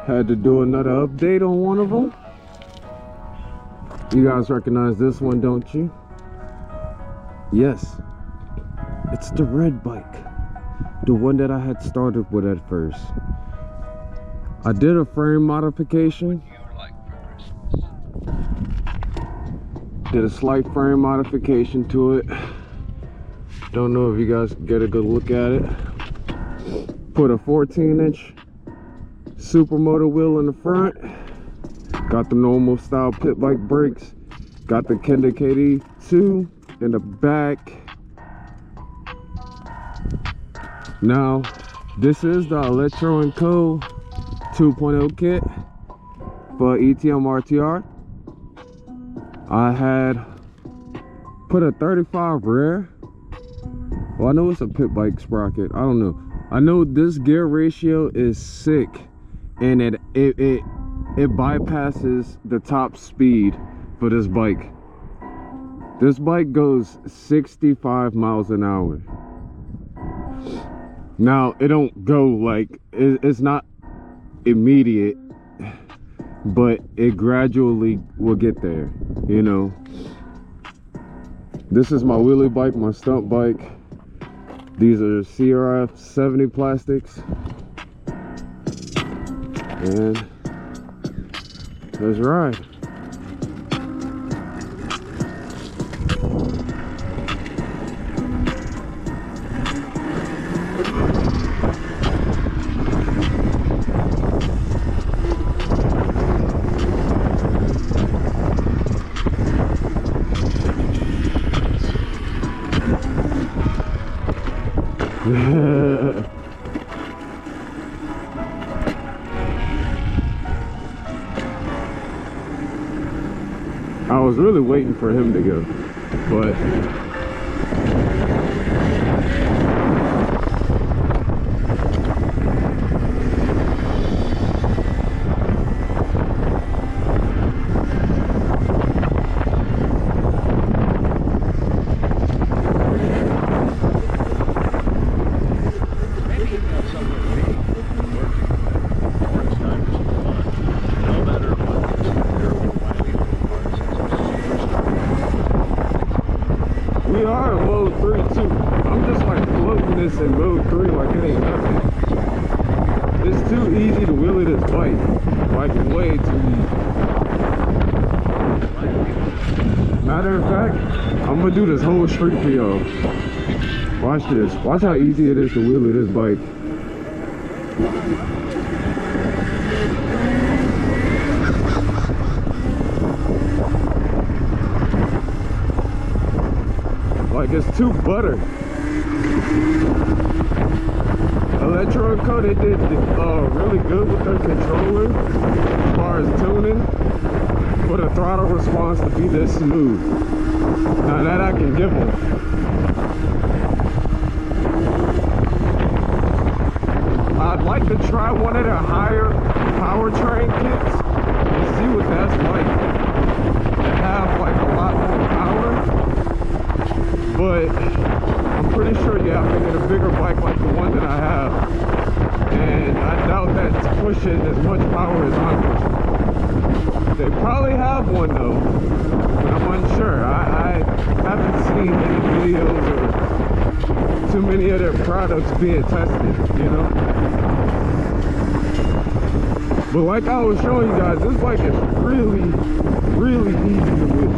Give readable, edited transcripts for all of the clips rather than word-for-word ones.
Had to do another update on one of them. You guys recognize this one, don't you? Yes, it's the red bike, the one that I had started with at first. I did a frame modification. Did a slight frame modification to it. Don't know if you guys can get a good look at it. Put a 14-inch supermoto wheel in the front. Got the normal style pit bike brakes. Got the Kenda KD2 in the back. Now, this is the Electro & Co 2.0 kit for ETM RTR. I had put a 35 rear. Well, I know it's a pit bike sprocket. I don't know. I know this gear ratio is sick, and it bypasses the top speed for this bike. This bike goes 65 miles an hour. Now, it don't go like, it's not immediate, but it gradually will get there, you know. This is my wheelie bike, my stunt bike. These are CRF 70 plastics. And let's ride. I was really waiting for him to go, but we are in mode 3 too. I'm just like floating this in mode 3 like it ain't nothing. It's too easy to wheelie this bike. Like way too easy. Matter of fact, I'm gonna do this whole street for y'all. Watch this. Watch how easy it is to wheelie this bike. Like it's too butter. Electro & Co, they did really good with their controller as far as tuning for the throttle response to be this smooth. Now that I can give them. I'd like to try one of their higher powertrain kits and see what that's like. They have like a lot more power. But I'm pretty sure you have to get a bigger bike like the one that I have. And I doubt that's pushing as much power as I'm pushing. They probably have one though, but I'm unsure. I haven't seen any videos or too many of their products being tested, you know? But like I was showing you guys, this bike is really, really easy to wheel.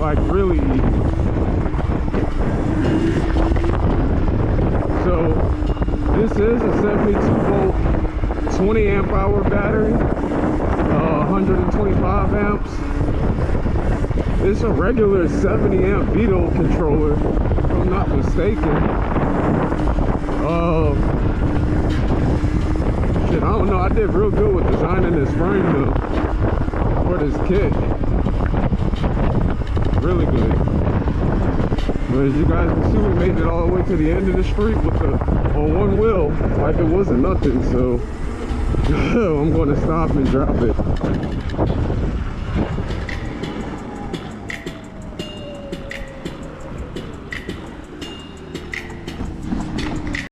Like really easy. So this is a 72 volt 20 amp hour battery, 125 amps. It's a regular 70 amp Beetle controller, if I'm not mistaken. Shit, I don't know, I did real good with designing this frame though for this kit. Really good. But as you guys can see, we made it all the way to the end of the street with on one wheel like it wasn't nothing, so I'm going to stop and drop it.